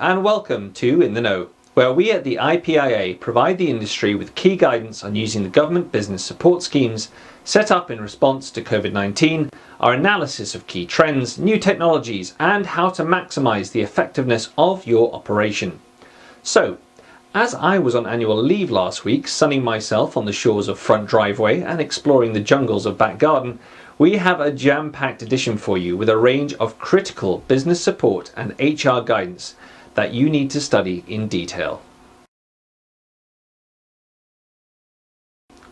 and welcome to In the Know, where we at the IPIA provide the industry with key guidance on using the government business support schemes set up in response to Covid-19, our analysis of key trends, new technologies, and how to maximise the effectiveness of your operation. So, as I was on annual leave last week, sunning myself on the shores of Front Driveway and exploring the jungles of Back Garden, we have a jam-packed edition for you with a range of critical business support and HR guidance that you need to study in detail.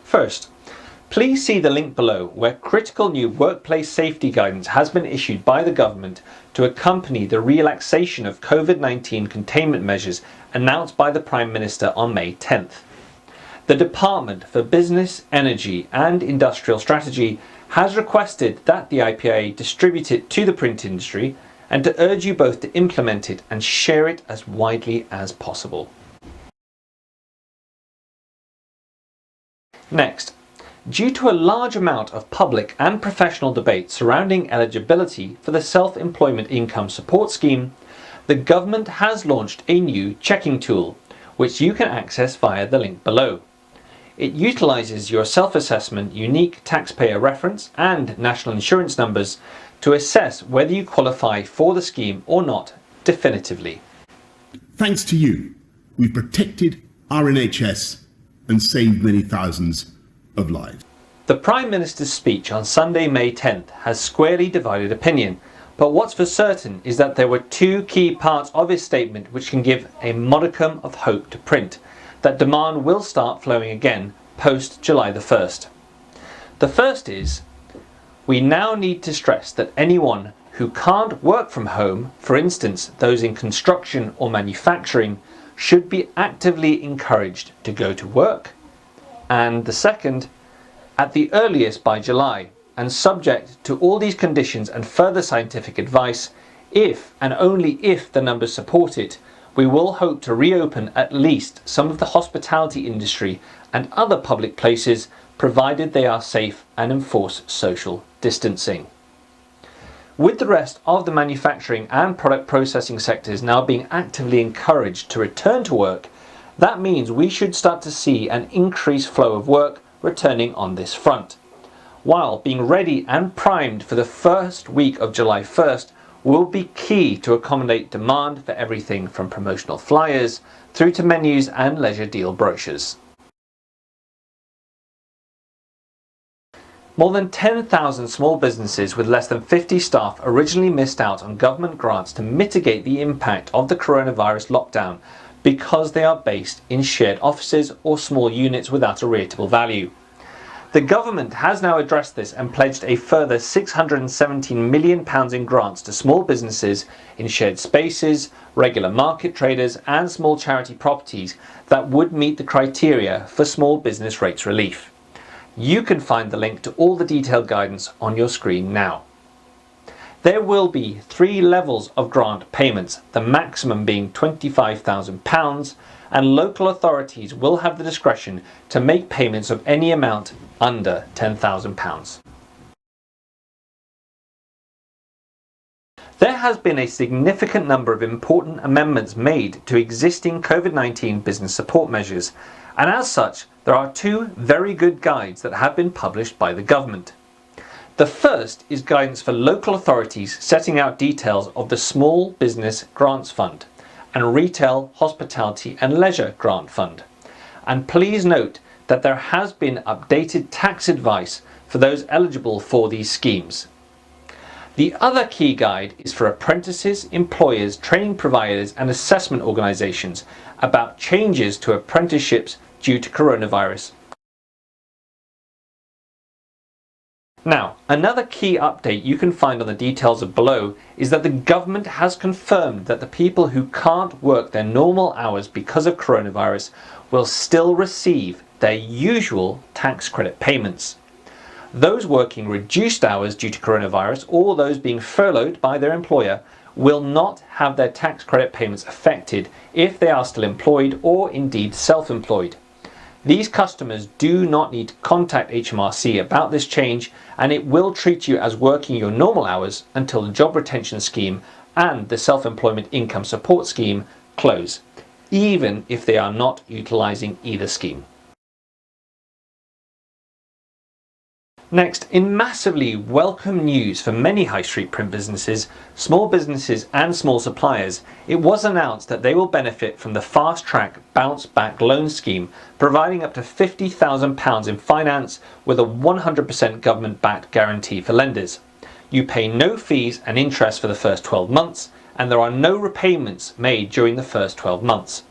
First, please see the link below where critical new workplace safety guidance has been issued by the government to accompany the relaxation of Covid-19 containment measures announced by the Prime Minister on May 10th. The Department for Business, Energy and Industrial Strategy has requested that the IPA distribute it to the print industry and to urge you both to implement it and share it as widely as possible. Next, due to a large amount of public and professional debate surrounding eligibility for the Self-Employment Income Support Scheme, the government has launched a new checking tool, which you can access via the link below. It utilises your self-assessment, unique taxpayer reference and national insurance numbers to assess whether you qualify for the scheme or not definitively. Thanks to you, we've protected our NHS and saved many thousands of lives. The Prime Minister's speech on Sunday, May 10th has squarely divided opinion, but what's for certain is that there were two key parts of his statement which can give a modicum of hope to print, that demand will start flowing again post July the 1st. The first is, we now need to stress that anyone who can't work from home, for instance those in construction or manufacturing, should be actively encouraged to go to work. And the second, at the earliest by July, and subject to all these conditions and further scientific advice, if and only if the numbers support it, we will hope to reopen at least some of the hospitality industry and other public places, provided they are safe and enforce social distancing. With the rest of the manufacturing and product processing sectors now being actively encouraged to return to work, that means we should start to see an increased flow of work returning on this front, while being ready and primed for the first week of July 1st will be key to accommodate demand for everything from promotional flyers through to menus and leisure deal brochures. More than 10,000 small businesses with less than 50 staff originally missed out on government grants to mitigate the impact of the coronavirus lockdown because they are based in shared offices or small units without a rateable value. The government has now addressed this and pledged a further £617 million in grants to small businesses in shared spaces, regular market traders and small charity properties that would meet the criteria for small business rates relief. You can find the link to all the detailed guidance on your screen now. There will be 3 levels of grant payments, the maximum being £25,000, and local authorities will have the discretion to make payments of any amount under £10,000. There has been a significant number of important amendments made to existing Covid-19 business support measures, and as such, there are 2 very good guides that have been published by the government. The first is guidance for local authorities setting out details of the Small Business Grants Fund and Retail, Hospitality and Leisure Grant Fund. And please note that there has been updated tax advice for those eligible for these schemes. The other key guide is for apprentices, employers, training providers and assessment organisations about changes to apprenticeships due to coronavirus. Now, another key update you can find on the details of below is that the government has confirmed that the people who can't work their normal hours because of coronavirus will still receive their usual tax credit payments. Those working reduced hours due to coronavirus or those being furloughed by their employer will not have their tax credit payments affected if they are still employed or indeed self-employed. These customers do not need to contact HMRC about this change, and it will treat you as working your normal hours until the Job Retention Scheme and the Self-Employment Income Support Scheme close, even if they are not utilising either scheme. Next, in massively welcome news for many high street print businesses, small businesses and small suppliers, it was announced that they will benefit from the Fasttrack Bounce Back Loan Scheme, providing up to £50,000 in finance with a 100% government-backed guarantee for lenders. You pay no fees and interest for the first 12 months, and there are no repayments made during the first 12 months.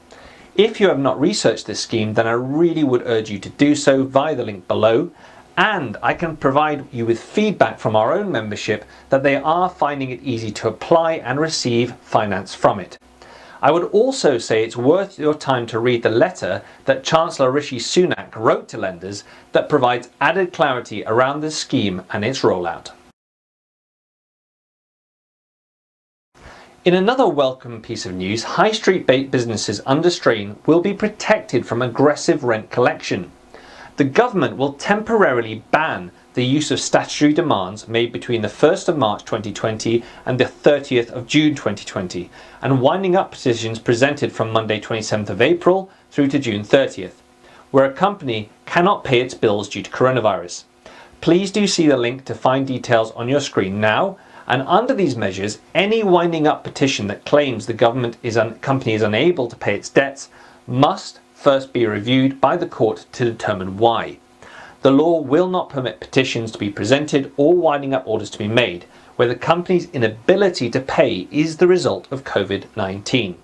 If you have not researched this scheme, then I really would urge you to do so via the link below. And I can provide you with feedback from our own membership that they are finding it easy to apply and receive finance from it. I would also say it's worth your time to read the letter that Chancellor Rishi Sunak wrote to lenders that provides added clarity around this scheme and its rollout. In another welcome piece of news, high street businesses under strain will be protected from aggressive rent collection. The government will temporarily ban the use of statutory demands made between the 1st of March 2020 and the 30th of June 2020, and winding up petitions presented from Monday 27th of April through to June 30th, where a company cannot pay its bills due to coronavirus. Please do see the link to find details on your screen now, and under these measures, any winding up petition that claims the company is unable to pay its debts must first be reviewed by the court to determine why. The law will not permit petitions to be presented or winding up orders to be made where the company's inability to pay is the result of Covid-19.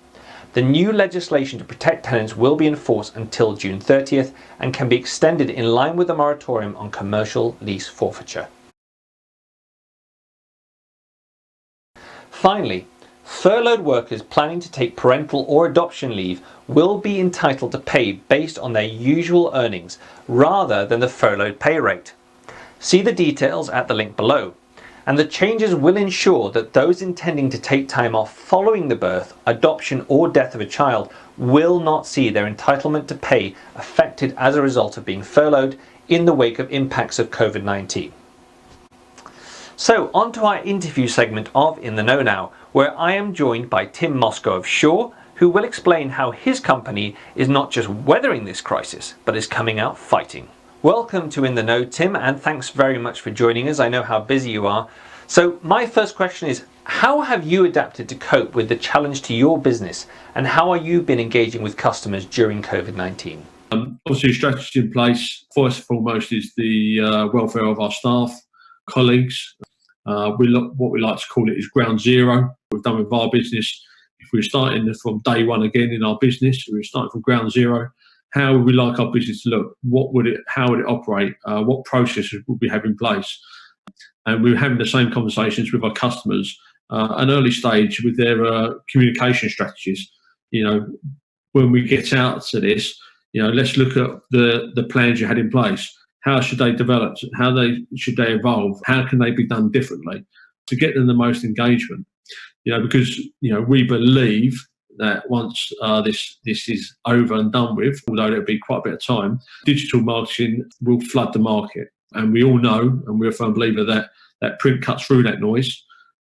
The new legislation to protect tenants will be enforced until June 30th and can be extended in line with the moratorium on commercial lease forfeiture. Finally, furloughed workers planning to take parental or adoption leave will be entitled to pay based on their usual earnings rather than the furloughed pay rate. See the details at the link below. And the changes will ensure that those intending to take time off following the birth, adoption or death of a child will not see their entitlement to pay affected as a result of being furloughed in the wake of impacts of Covid-19. So on to our interview segment of In the Know Now, where I am joined by Tim Moscow of Shaw, who will explain how his company is not just weathering this crisis, but is coming out fighting. Welcome to In the Know, Tim, and thanks very much for joining us. I know how busy you are. So my first question is, how have you adapted to cope with the challenge to your business, and how have you been engaging with customers during Covid-19? Obviously, a strategy in place. First and foremost is the welfare of our staff, colleagues. What we like to call it is ground zero. We've done with our business. If we're starting from day one again in our business, we're starting from ground zero. How would we like our business to look? How would it operate? What processes would we have in place? And we're having the same conversations with our customers, an early stage with their communication strategies. When we get out to this, let's look at the plans you had in place. How should they develop? Should they evolve? How can they be done differently to get them the most engagement? Because we believe that once this is over and done with, although there'll be quite a bit of time, digital marketing will flood the market, and we all know, and we're a firm believer that print cuts through that noise.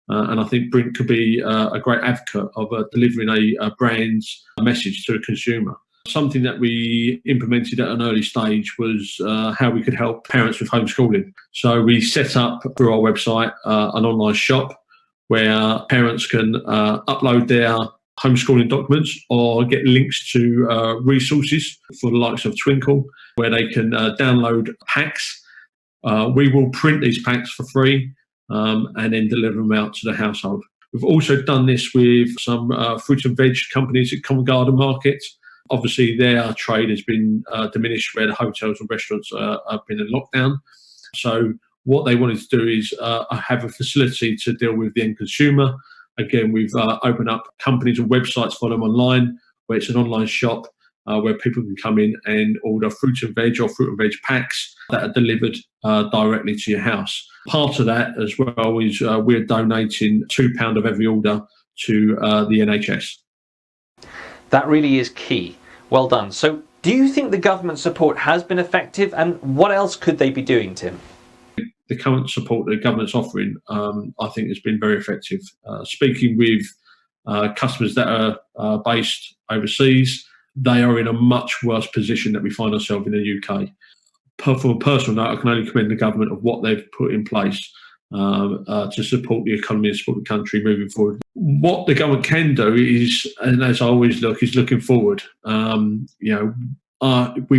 And I think print could be a great advocate of delivering a brand's message to a consumer. Something that we implemented at an early stage was how we could help parents with homeschooling. So we set up through our website an online shop where parents can upload their homeschooling documents or get links to resources for the likes of Twinkle, where they can download packs. We will print these packs for free and then deliver them out to the household. We've also done this with some fruit and veg companies at Common Garden Market. Obviously, their trade has been diminished where the hotels and restaurants have been in lockdown. So what they wanted to do is have a facility to deal with the end consumer. Again, we've opened up companies and websites for them online, where it's an online shop where people can come in and order fruit and veg or fruit and veg packs that are delivered directly to your house. Part of that as well is we're donating £2 of every order to the NHS. That really is key. Well done. So do you think the government support has been effective, and what else could they be doing, Tim? The current support the government's offering, I think, has been very effective. Speaking with customers that are based overseas, they are in a much worse position that we find ourselves in the UK. From a personal note, I can only commend the government of what they've put in place to support the economy and support the country moving forward. What the government can do is, and as I always look, is looking forward. We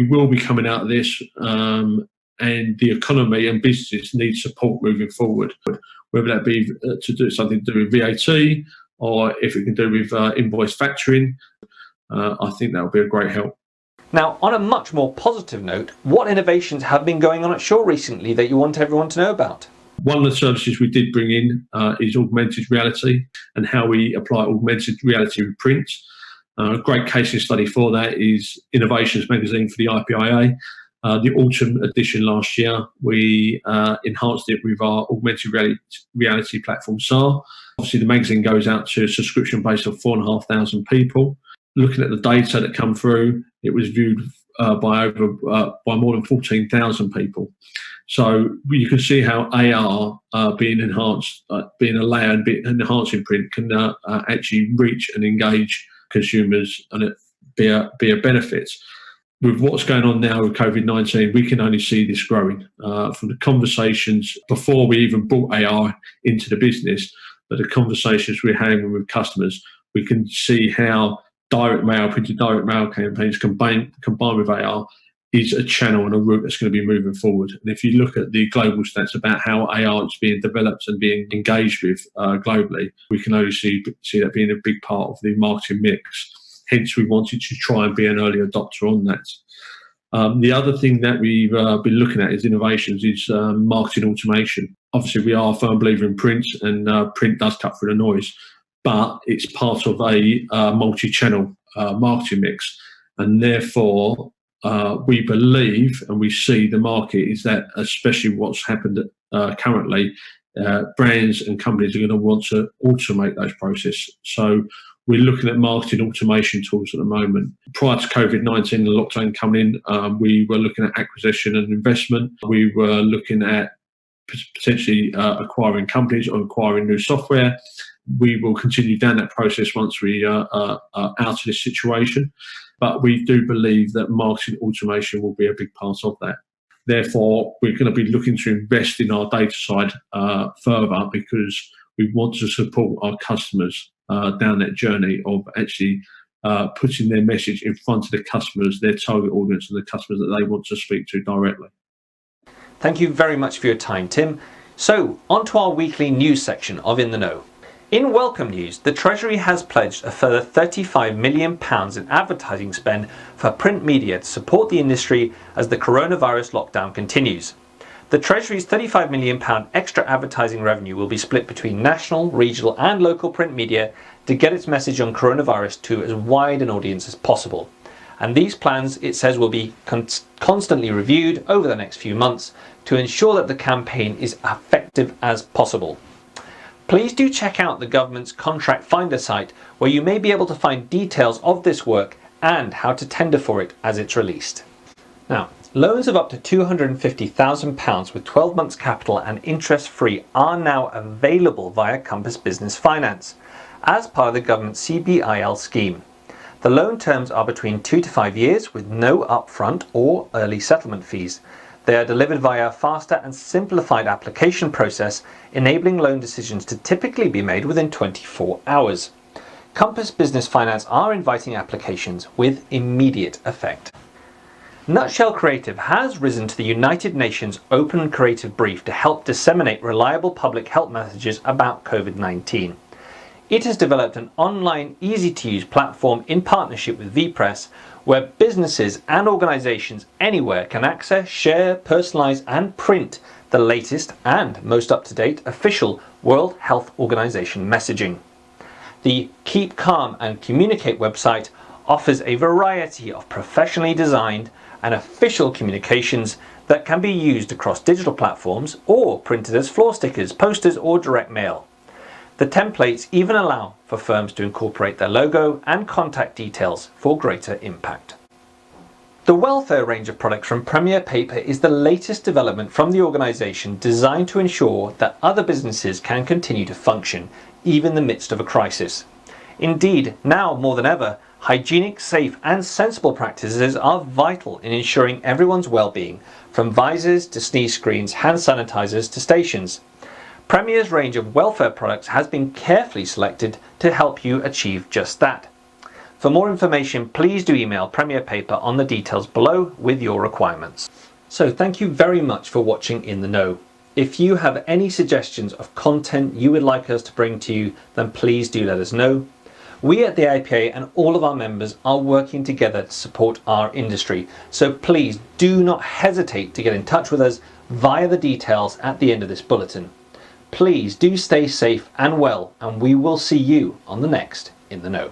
will be coming out of this, and the economy and businesses need support moving forward, whether that be to do something to do with VAT or if it can do with invoice factoring. I think that would be a great help. Now, on a much more positive note, what innovations have been going on at Shaw recently that you want everyone to know about? One of the services we did bring in is augmented reality and how we apply augmented reality with print. A great case study for that is Innovations magazine for the IPIA. The autumn edition last year, we enhanced it with our augmented reality platform, SAR. Obviously, the magazine goes out to a subscription base of 4,500 people. Looking at the data that come through, it was viewed by more than 14,000 people. So you can see how AR being enhanced, being a layer and enhancing print can actually reach and engage consumers and be a benefit. With what's going on now with COVID-19, we can only see this growing from the conversations before we even brought AR into the business, but the conversations we're having with customers, we can see how printed direct mail campaigns combined with AR is a channel and a route that's going to be moving forward. And if you look at the global stats about how AR is being developed and being engaged with globally, we can only see that being a big part of the marketing mix. Hence, we wanted to try and be an early adopter on that. The other thing that we've been looking at is innovations, is marketing automation. Obviously, we are a firm believer in print, and print does cut through the noise, but it's part of a multi-channel marketing mix. And therefore, we believe and we see the market is that, especially what's happened currently, brands and companies are going to want to automate those processes. So we're looking at marketing automation tools at the moment. Prior to COVID-19, the lockdown coming in, we were looking at acquisition and investment. We were looking at potentially acquiring companies or acquiring new software. We will continue down that process once we are out of this situation. But we do believe that marketing automation will be a big part of that. Therefore, we're going to be looking to invest in our data side further, because we want to support our customers down that journey of actually putting their message in front of the customers, their target audience, and the customers that they want to speak to directly. Thank you very much for your time, Tim. So, on to our weekly news section of In the Know. In welcome news, the Treasury has pledged a further £35 million in advertising spend for print media to support the industry as the coronavirus lockdown continues. The Treasury's £35 million extra advertising revenue will be split between national, regional and local print media to get its message on coronavirus to as wide an audience as possible. And these plans, it says, will be constantly reviewed over the next few months to ensure that the campaign is effective as possible. Please do check out the government's contract finder site, where you may be able to find details of this work and how to tender for it as it's released. Now, loans of up to £250,000 with 12 months capital and interest free are now available via Compass Business Finance as part of the government's CBIL scheme. The loan terms are between 2 to 5 years with no upfront or early settlement fees. They are delivered via a faster and simplified application process, enabling loan decisions to typically be made within 24 hours. Compass Business Finance are inviting applications with immediate effect. Nutshell Creative has risen to the United Nations Open Creative Brief to help disseminate reliable public health messages about COVID-19. It has developed an online, easy-to-use platform in partnership with VPress, where businesses and organisations anywhere can access, share, personalise and print the latest and most up-to-date official World Health Organization messaging. The Keep Calm and Communicate website offers a variety of professionally designed and official communications that can be used across digital platforms or printed as floor stickers, posters or direct mail. The templates even allow for firms to incorporate their logo and contact details for greater impact. The welfare range of products from Premier Paper is the latest development from the organisation, designed to ensure that other businesses can continue to function, even in the midst of a crisis. Indeed, now more than ever, Hygienic, safe and sensible practices are vital in ensuring everyone's well-being, from visors to sneeze screens, hand sanitizers to stations. Premier's range of welfare products has been carefully selected to help you achieve just that. For more information, please do email Premier Paper on the details below with your requirements. So thank you very much for watching In the Know. If you have any suggestions of content you would like us to bring to you, then please do let us know. We at the IPA and all of our members are working together to support our industry, so please do not hesitate to get in touch with us via the details at the end of this bulletin. Please do stay safe and well, and we will see you on the next In the Know.